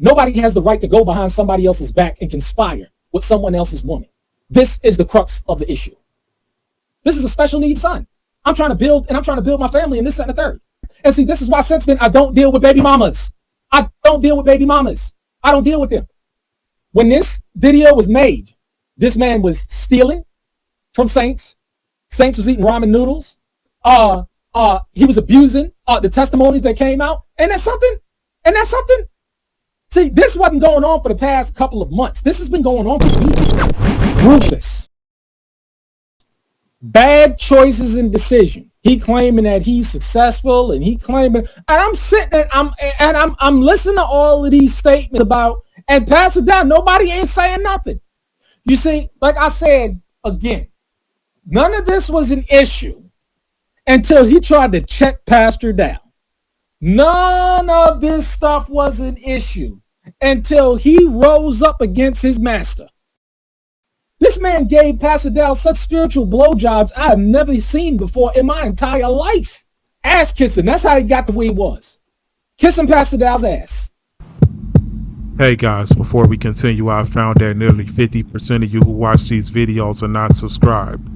Nobody has the right to go behind somebody else's back and conspire with someone else's woman. This is the crux of the issue. This is a special needs son. I'm trying to build my family in this, that, and the third. And see, this is why since then I don't deal with baby mamas. I don't deal with baby mamas. I don't deal with them. When this video was made, this man was stealing from Saints. Saints was eating ramen noodles. He was abusing the testimonies that came out. And that's something. See, this wasn't going on for the past couple of months. This has been going on for weeks. Rufus. Bad choices and decision. He claiming that he's successful, and he claiming, and I'm sitting and I'm listening to all of these statements about, and pass it down. Nobody ain't saying nothing. You see, like I said again, none of this was an issue until he tried to check Pastor down. None of this stuff was an issue until he rose up against his master. This man gave Pastor Dal such spiritual blowjobs I have never seen before in my entire life. Ass kissing. That's how he got the way he was. Kissing Pastor Dal's ass. Hey guys, before we continue, I found that nearly 50% of you who watch these videos are not subscribed.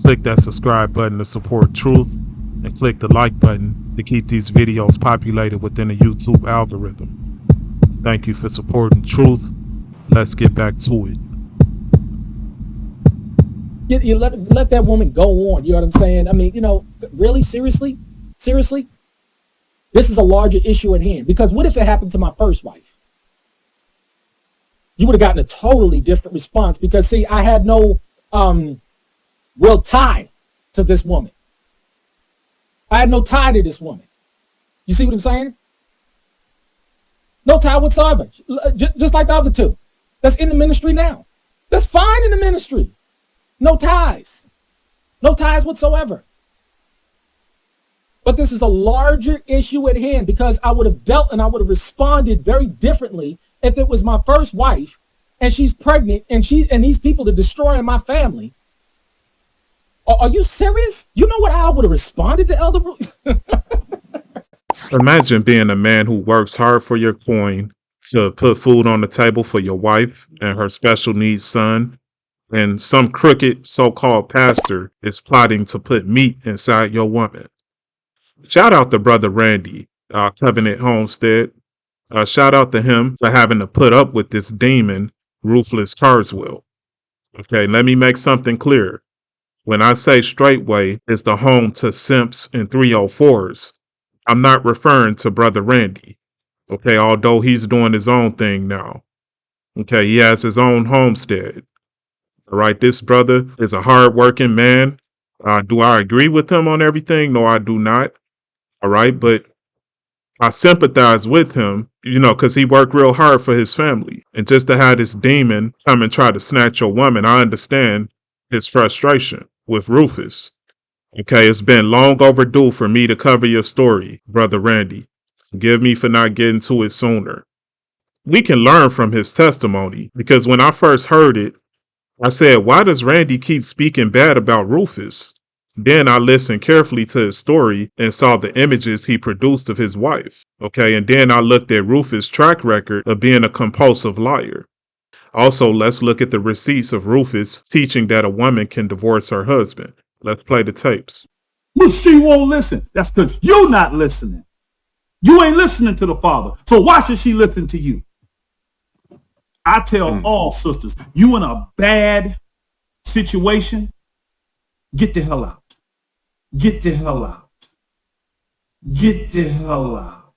Click that subscribe button to support truth, and click the like button to keep these videos populated within the YouTube algorithm. Thank you for supporting truth. Let's get back to it. You let that woman go on. You know what I'm saying? I mean, really, seriously, this is a larger issue at hand. Because what if it happened to my first wife? You would have gotten a totally different response. Because see, I had no real tie to this woman. I had no tie to this woman. You see what I'm saying? No tie whatsoever. Just like the other two. That's in the ministry now. That's fine in the ministry. No ties. No ties whatsoever. But this is a larger issue at hand because I would have dealt and I would have responded very differently if it was my first wife and she's pregnant and these people are destroying my family. Are you serious? You know what I would have responded to, Elder Bruce? Imagine being a man who works hard for your coin to put food on the table for your wife and her special needs son, and some crooked so-called pastor is plotting to put meat inside your woman. Shout out to Brother Randy, Covenant Homestead. Shout out to him for having to put up with this demon, Ruthless Carswell. Okay, let me make something clear. When I say Straitway is the home to SIMPS and 304's, I'm not referring to Brother Randy. Okay, although he's doing his own thing now. Okay, he has his own homestead. All right, this brother is a hard-working man. Do I agree with him on everything? No, I do not. All right, but I sympathize with him, because he worked real hard for his family. And just to have this demon come and try to snatch your woman, I understand his frustration with Rufus. Okay, it's been long overdue for me to cover your story, Brother Randy. Forgive me for not getting to it sooner. We can learn from his testimony, because when I first heard it, I said, why does Randy keep speaking bad about Rufus? Then I listened carefully to his story and saw the images he produced of his wife. Okay, and then I looked at Rufus' track record of being a compulsive liar. Also, let's look at the receipts of Rufus teaching that a woman can divorce her husband. Let's play the tapes. Well, she won't listen. That's because you're not listening. You ain't listening to the Father. So why should she listen to you? I tell all sisters, you in a bad situation, get the hell out. Get the hell out. Get the hell out.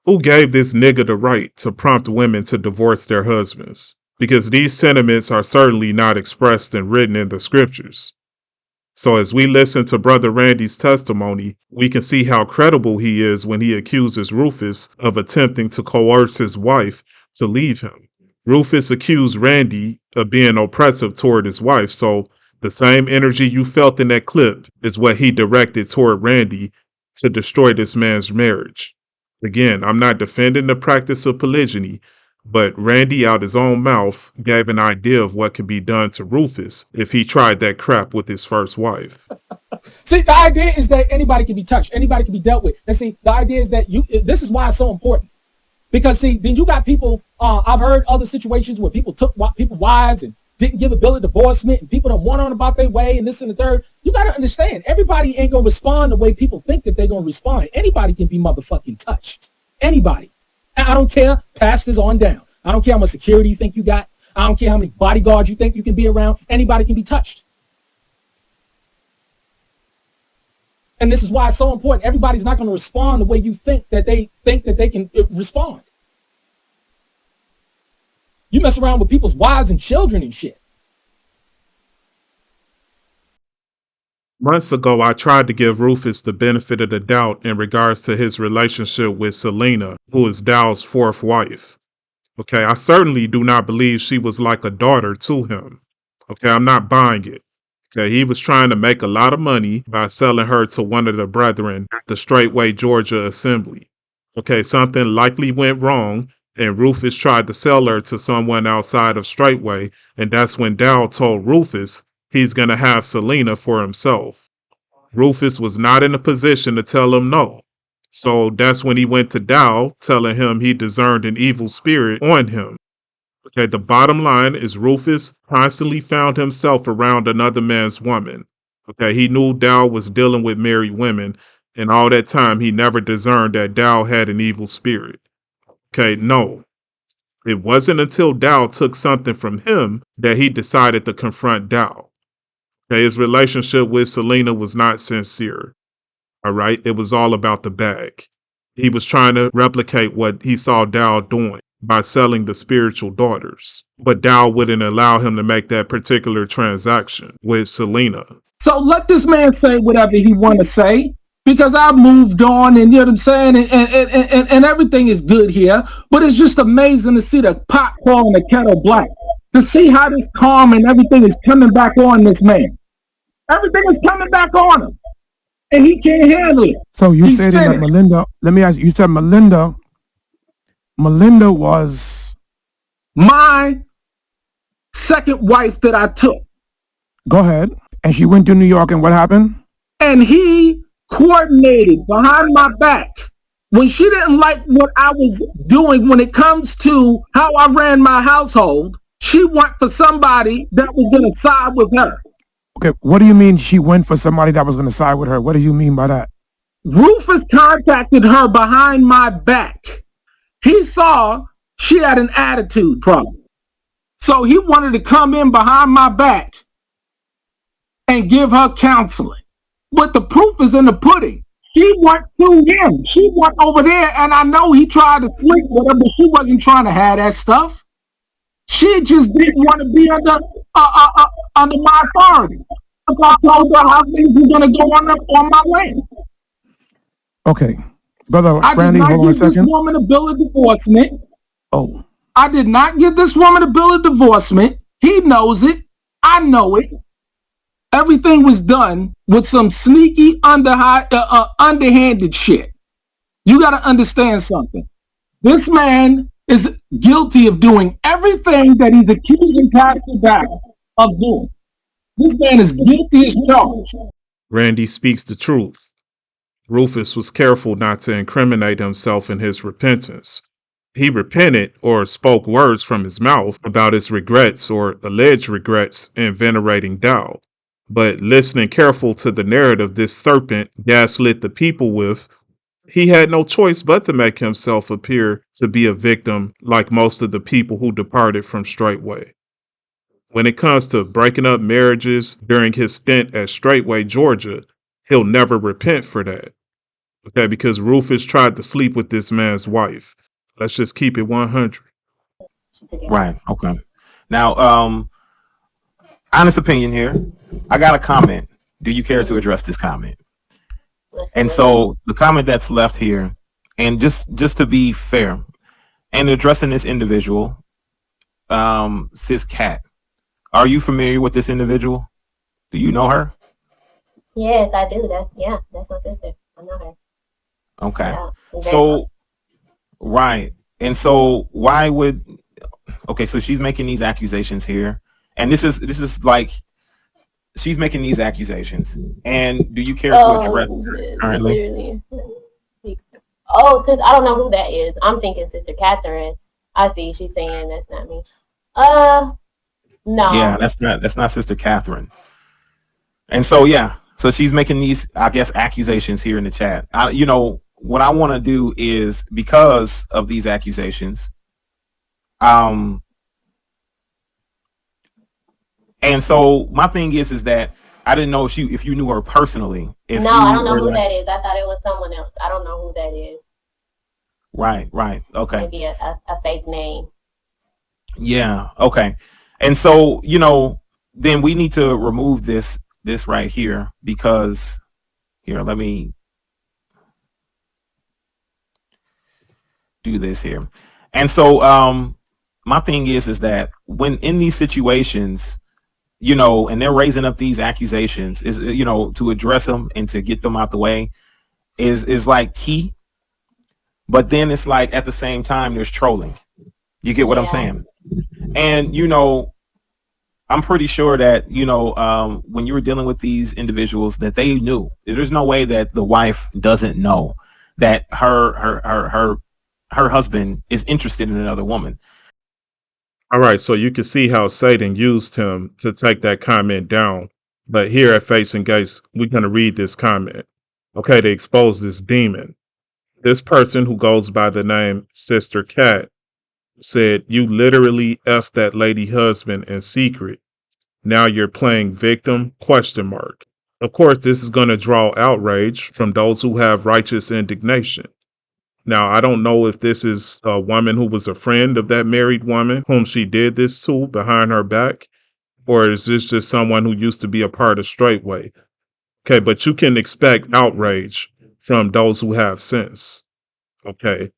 Who gave this nigga the right to prompt women to divorce their husbands? Because these sentiments are certainly not expressed and written in the scriptures. So as we listen to Brother Randy's testimony, we can see how credible he is when he accuses Rufus of attempting to coerce his wife to leave him. Rufus accused Randy of being oppressive toward his wife, so the same energy you felt in that clip is what he directed toward Randy to destroy this man's marriage. Again, I'm not defending the practice of polygyny, but Randy out his own mouth gave an idea of what could be done to Rufus if he tried that crap with his first wife. See, the idea is that anybody can be touched. Anybody can be dealt with. And see, the idea is that this is why it's so important. Because see, then you got people, I've heard other situations where people took people's wives and didn't give a bill of divorcement, and people don't want on about their way and this and the third. You got to understand, everybody ain't going to respond the way people think that they're going to respond. Anybody can be motherfucking touched. Anybody. I don't care, pastors on down. I don't care how much security you think you got. I don't care how many bodyguards you think you can be around. Anybody can be touched. And this is why it's so important. Everybody's not going to respond the way you think that they can respond. You mess around with people's wives and children and shit. Months ago, I tried to give Rufus the benefit of the doubt in regards to his relationship with Selena, who is Dow's fourth wife. Okay, I certainly do not believe she was like a daughter to him. Okay, I'm not buying it. Okay, he was trying to make a lot of money by selling her to one of the brethren at the Straitway, Georgia assembly. Okay, something likely went wrong, and Rufus tried to sell her to someone outside of Straitway, and that's when Dow told Rufus he's going to have Selena for himself. Rufus was not in a position to tell him no. So that's when he went to Dow, telling him he discerned an evil spirit on him. Okay, the bottom line is Rufus constantly found himself around another man's woman. Okay, he knew Dow was dealing with married women, and all that time he never discerned that Dow had an evil spirit. Okay, no. It wasn't until Dow took something from him that he decided to confront Dow. Okay, his relationship with Selena was not sincere. All right, it was all about the bag. He was trying to replicate what he saw Dow doing by selling the spiritual daughters. But Dow wouldn't allow him to make that particular transaction with Selena. So let this man say whatever he want to say, because I moved on, and you know what I'm saying, and everything is good here. But it's just amazing to see the pot calling the kettle black, to see how this calm and everything is coming back on this man. Everything is coming back on him, and he can't handle it. So you said that Melinda, let me ask you, you said Melinda was my second wife that I took. Go ahead. And she went to New York, and what happened? And he coordinated behind my back when she didn't like what I was doing when it comes to how I ran my household. She went for somebody that was going to side with her. Okay, what do you mean she went for somebody that was going to side with her? What do you mean by that? Rufus contacted her behind my back. He saw she had an attitude problem. So he wanted to come in behind my back and give her counseling. But the proof is in the pudding. She went through him. She went over there, and I know he tried to sleep with her, but she wasn't trying to have that stuff. She just didn't want to be under my authority. I told her how things were going to go on my land. Okay. Brother I Randy, hold on a second. I did not give this woman a bill of divorcement. Oh. I did not give this woman a bill of divorcement. He knows it. I know it. Everything was done with some sneaky, underhanded shit. You got to understand something. This man is guilty of doing everything that he's accusing Pastor Dow of doing. This man is guilty as charged. Randy speaks the truth. Rufus was careful not to incriminate himself in his repentance. He repented or spoke words from his mouth about his regrets or alleged regrets in venerating Dow. But listening careful to the narrative this serpent gaslit the people with, he had no choice but to make himself appear to be a victim like most of the people who departed from Straitway. When it comes to breaking up marriages during his stint at Straitway, Georgia, he'll never repent for that. Okay, because Rufus tried to sleep with this man's wife. Let's just keep it 100. Right. Okay. Now, honest opinion here. I got a comment. Do you care to address this comment? And so the comment that's left here, and just to be fair, and addressing this individual, Sis Cat, are you familiar with this individual? Do you know her? Yes, I do. That's my sister. I know her. Okay. So, right. And so why would, okay, so she's making these accusations here. And this is like, she's making these accusations. And do you care to address her currently? Literally, like, Oh, sis, I don't know who that is. I'm thinking Sister Catherine. I see. She's saying that's not me. No. Yeah, that's not Sister Catherine. And so yeah, so she's making these, I guess, accusations here in the chat. What I want to do is, because of these accusations, and so my thing is that I didn't know if you knew her personally. No, I don't know who that is. I thought it was someone else. I don't know who that is. Right. Okay. Maybe a fake name. Yeah. Okay. And so, then we need to remove this right here, because here, let me do this here. And so, my thing is that when in these situations, and they're raising up these accusations, is, to address them and to get them out the way is like key. But then it's like, at the same time, there's trolling. You get what I'm saying? And, I'm pretty sure that, when you were dealing with these individuals, that they knew. There's no way that the wife doesn't know that her husband is interested in another woman. All right, so you can see how Satan used him to take that comment down. But here at Facing Gates, we're going to read this comment. Okay, to expose this demon. This person who goes by the name Sister Cat said, "You literally F that lady husband in secret. Now you're playing victim, question mark." Of course, this is going to draw outrage from those who have righteous indignation. Now, I don't know if this is a woman who was a friend of that married woman whom she did this to behind her back, or is this just someone who used to be a part of Straitway? Okay, but you can expect outrage from those who have sense. Okay,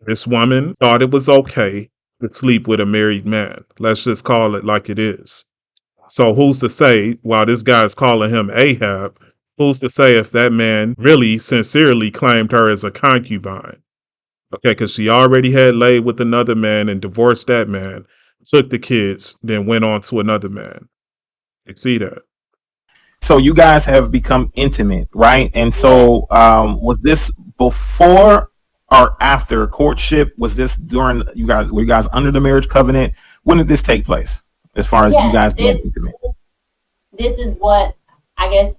this woman thought it was okay to sleep with a married man. Let's just call it like it is. So who's to say, while this guy's calling him Ahab, who's to say if that man really sincerely claimed her as a concubine? Okay, because she already had laid with another man and divorced that man, took the kids, then went on to another man. You see that? So you guys have become intimate, right? And so was this before or after courtship? Was this during were you guys under the marriage covenant? When did this take place, as far as you guys being intimate? This is what, I guess,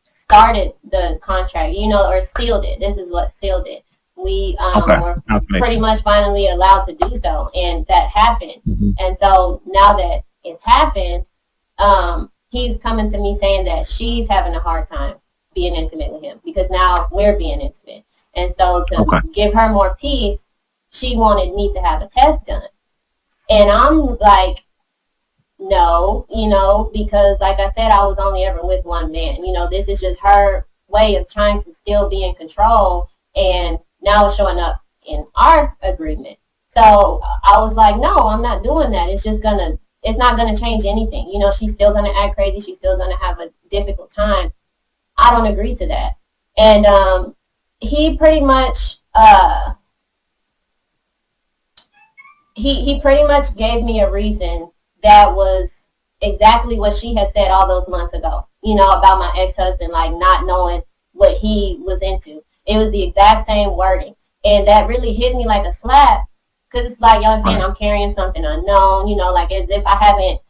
started the contract, or sealed it. This is what sealed it. We were pretty much finally allowed to do so, and that happened. Mm-hmm. And so now that it's happened, he's coming to me saying that she's having a hard time being intimate with him because now we're being intimate. And so to give her more peace, she wanted me to have a test done. And I'm like, no, because like I said, I was only ever with one man. This is just her way of trying to still be in control, and now it's showing up in our agreement. So I was like, no, I'm not doing that. It's not gonna change anything. She's still gonna act crazy. She's still gonna have a difficult time. I don't agree to that. And he pretty much he pretty much gave me a reason that was exactly what she had said all those months ago, about my ex-husband, like not knowing what he was into. It was the exact same wording. And that really hit me like a slap, because it's like, y'all saying I'm carrying something unknown, like as if I haven't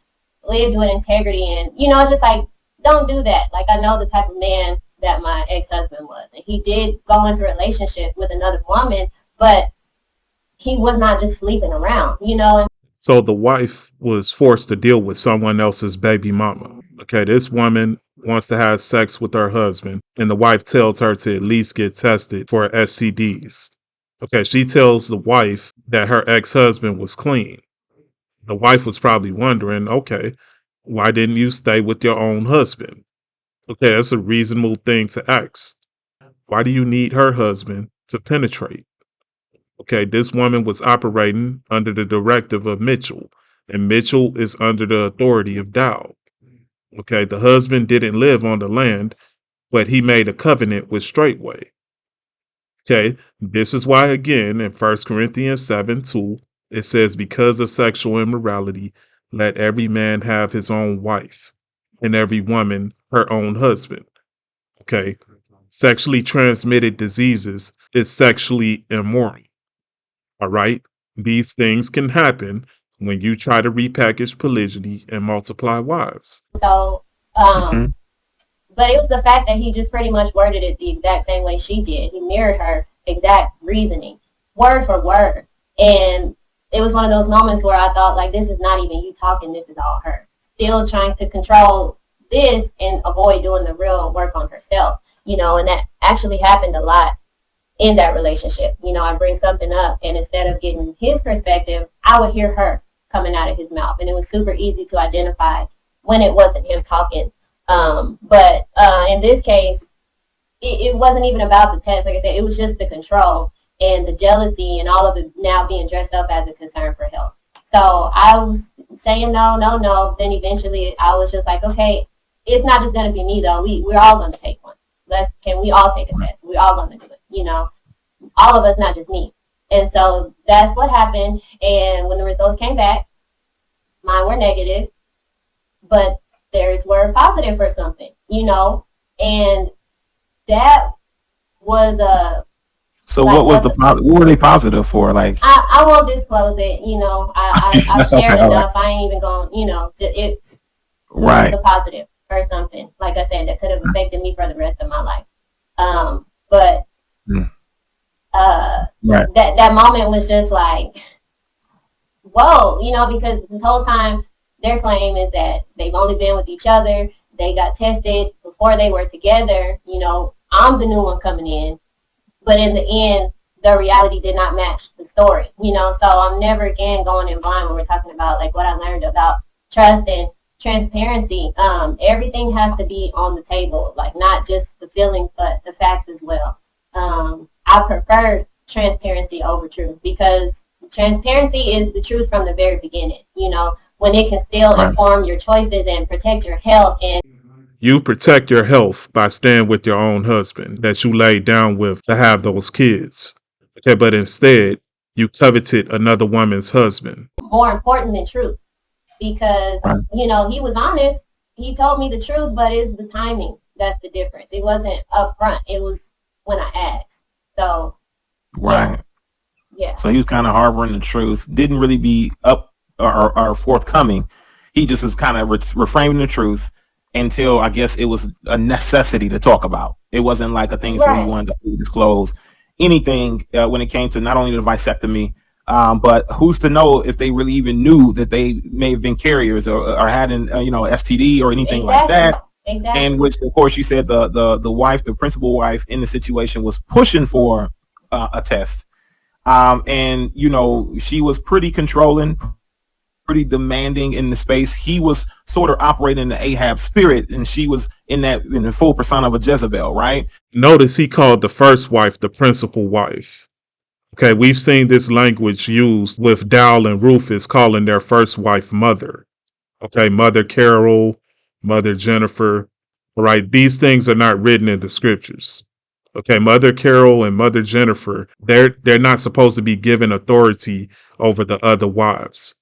lived with integrity. And, it's just like, don't do that. Like, I know the type of man that my ex-husband was. And he did go into a relationship with another woman, but he was not just sleeping around, So the wife was forced to deal with someone else's baby mama. Okay, this woman wants to have sex with her husband, and the wife tells her to at least get tested for STDs. Okay, she tells the wife that her ex-husband was clean. The wife was probably wondering, okay, why didn't you stay with your own husband? Okay, that's a reasonable thing to ask. Why do you need her husband to penetrate? Okay, this woman was operating under the directive of Mitchell, and Mitchell is under the authority of Dow. Okay, the husband didn't live on the land, but he made a covenant with Straitway. Okay, this is why, again, in 1 Corinthians 7:2, it says, because of sexual immorality, let every man have his own wife, and every woman her own husband. Okay, sexually transmitted diseases is sexually immoral. All right? These things can happen when you try to repackage polygyny and multiply wives. So, but it was the fact that he just pretty much worded it the exact same way she did. He mirrored her exact reasoning, word for word. And it was one of those moments where I thought, like, this is not even you talking, this is all her. Still trying to control this and avoid doing the real work on herself, you know, and that actually happened a lot in that relationship. You know, I bring something up, and instead of getting his perspective, I would hear her coming out of his mouth. And it was super easy to identify when it wasn't him talking. But in this case, it wasn't even about the test. Like I said, it was just the control and the jealousy and all of it now being dressed up as a concern for health. So I was saying no. Then eventually I was just like, okay, it's not just going to be me though. We're all going to take one. Can we all take a test? We're all going to do it. You know, all of us, not just me. And so that's what happened. And when the results came back, mine were negative, but theirs were positive for something, you know, and that was So like, what were they positive for? Like, I won't disclose it, you know. I shared enough. I ain't even going, you know, it was a positive or something. Like I said, that could have affected me for the rest of my life. But that moment was just like, whoa, you know, because this whole time their claim is that they've only been with each other. They got tested before they were together. You know, I'm the new one coming in. But in the end, the reality did not match the story, you know. So I'm never again going in blind when we're talking about like what I learned about trust and transparency. Everything has to be on the table, like not just the feelings, but the facts as well. I prefer transparency over truth because transparency is the truth from the very beginning, you know, when it can still inform your choices and protect your health. And you protect your health by staying with your own husband that you laid down with to have those kids. Okay, but instead, you coveted another woman's husband. More important than truth, because, you know, he was honest. He told me the truth, but it's the timing. That's the difference. It wasn't up front. It was when I asked. So, yeah. So he was kind of harboring the truth, didn't really be up or forthcoming. He just is kind of reframing the truth until I guess it was a necessity to talk about. It wasn't like a thing that he wanted to disclose anything when it came to not only the vasectomy, but who's to know if they really even knew that they may have been carriers or had an STD or anything like that. Exactly. And which, of course, you said the wife, the principal wife in the situation was pushing for a test. And, you know, she was pretty controlling, pretty demanding in the space. He was sort of operating in the Ahab spirit, and she was in the full persona of a Jezebel, right? Notice he called the first wife the principal wife. Okay, we've seen this language used with Dal and Rufus calling their first wife mother. Okay, Mother Carol, Mother Jennifer. All right, these things are not written in the scriptures. Okay, Mother Carol and Mother Jennifer, they're not supposed to be given authority over the other wives.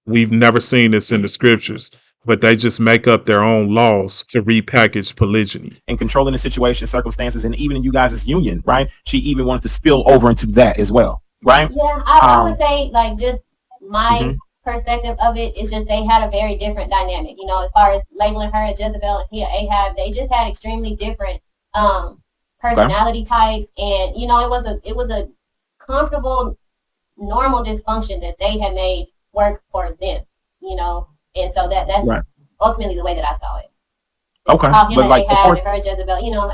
We've never seen this in the scriptures, but they just make up their own laws to repackage polygyny. And controlling the situation, circumstances, and even in you guys' union, right? She even wanted to spill over into that as well, right? Yeah, I would say, like, just my perspective of it is just they had a very different dynamic. You know, as far as labeling her a Jezebel and he Ahab, they just had extremely different personality types. And, you know, it was a comfortable, normal dysfunction that they had made work for them, you know, and so that's ultimately the way that I saw it. Okay, but like her Jezebel, you know.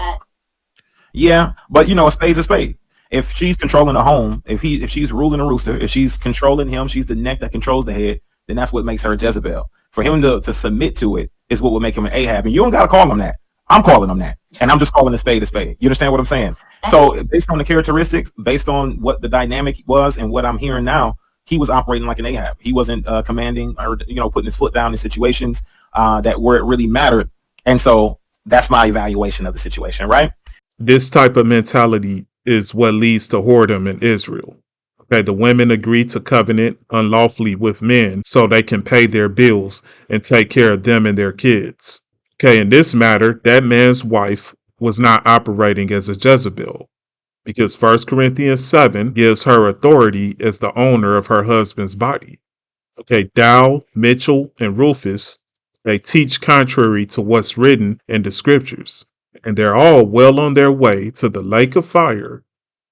Yeah, but you know, a spade's a spade. If she's controlling the home, if she's ruling the rooster, if she's controlling him, she's the neck that controls the head. Then that's what makes her a Jezebel. For him to submit to it is what would make him an Ahab. And you don't gotta call him that. I'm calling him that, and I'm just calling a spade a spade. You understand what I'm saying? So based on the characteristics, based on what the dynamic was, and what I'm hearing now, he was operating like an Ahab. He wasn't commanding or, you know, putting his foot down in situations that where it really mattered. And so that's my evaluation of the situation, right? This type of mentality is what leads to whoredom in Israel. Okay, the women agree to covenant unlawfully with men so they can pay their bills and take care of them and their kids. Okay, in this matter, that man's wife was not operating as a Jezebel, because 1 Corinthians 7 gives her authority as the owner of her husband's body. Okay, Dow, Mitchell, and Rufus, they teach contrary to what's written in the scriptures, and they're all well on their way to the lake of fire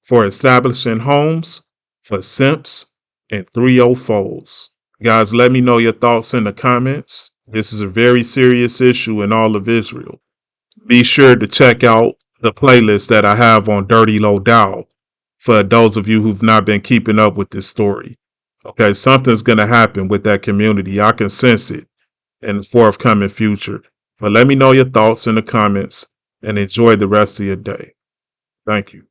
for establishing homes for SIMPS and 304's. Guys, let me know your thoughts in the comments. This is a very serious issue in all of Israel. Be sure to check out the playlist that I have on Dirty Low Dow for those of you who've not been keeping up with this story. Okay, something's going to happen with that community. I can sense it in the forthcoming future. But let me know your thoughts in the comments and enjoy the rest of your day. Thank you.